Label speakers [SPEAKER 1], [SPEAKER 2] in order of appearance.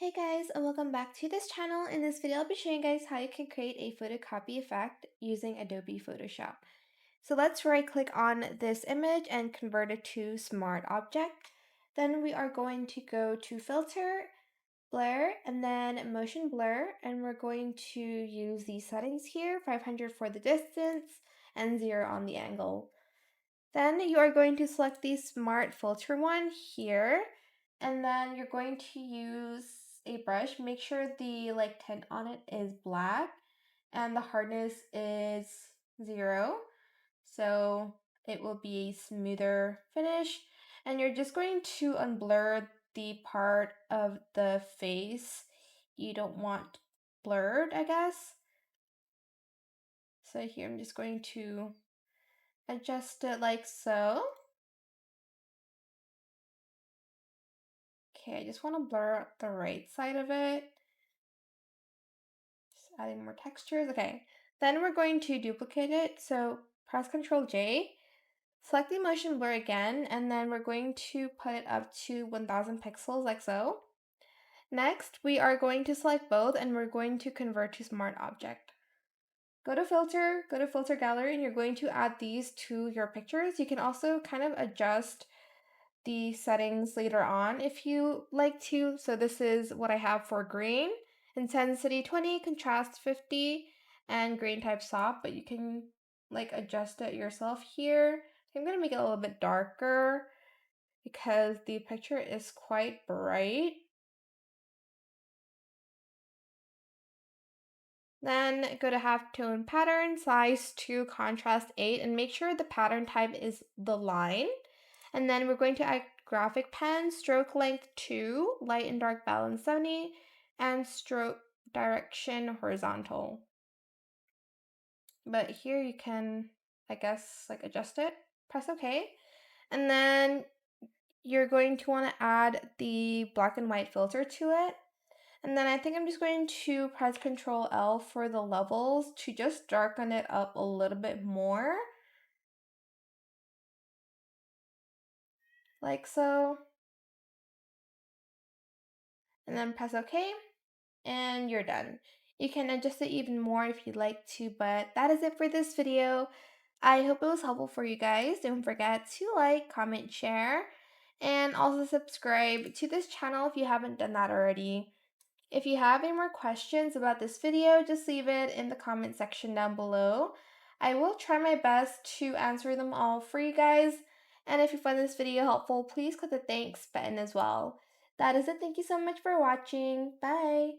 [SPEAKER 1] Hey guys, and welcome back to this channel. In this video, I'll be showing you guys how you can create a photocopy effect using Adobe Photoshop. So let's right click on this image and convert it to Smart Object. Then we are going to go to Filter, Blur, and then Motion Blur, and we're going to use these settings here, 500 for the distance and 0 on the angle. Then you are going to select the Smart Filter one here, and then you're going to use a brush. Make sure the tint on it is black and the hardness is 0, so it will be a smoother finish. And you're just going to unblur the part of the face you don't want blurred, I guess. So here I'm just going to adjust it like so. Okay, I just want to blur out the right side of it. Just adding more textures. Okay, then we're going to duplicate it. So press Ctrl J, select the motion blur again, and then we're going to put it up to 1000 pixels like so. Next, we are going to select both and we're going to convert to Smart Object. Go to Filter Gallery, and you're going to add these to your pictures. You can also kind of adjust the settings later on if you like to. So this is what I have for green, intensity 20, contrast 50, and grain type soft, but you can adjust it yourself here. I'm going to make it a little bit darker because the picture is quite bright. Then go to Halftone Pattern, Size 2, Contrast 8, and make sure the pattern type is the line. And then we're going to add graphic pen, stroke length 2, light and dark balance 70, and stroke direction horizontal. But here you can, I guess, adjust it. Press OK. And then you're going to want to add the black and white filter to it. And then I think I'm just going to press Ctrl L for the levels to just darken it up a little bit more. Like so. And then press OK. And you're done. You can adjust it even more if you'd like to, but that is it for this video. I hope it was helpful for you guys. Don't forget to like, comment, share, and also subscribe to this channel if you haven't done that already. If you have any more questions about this video, just leave it in the comment section down below. I will try my best to answer them all for you guys. And if you find this video helpful, please click the thanks button as well. That is it. Thank you so much for watching. Bye!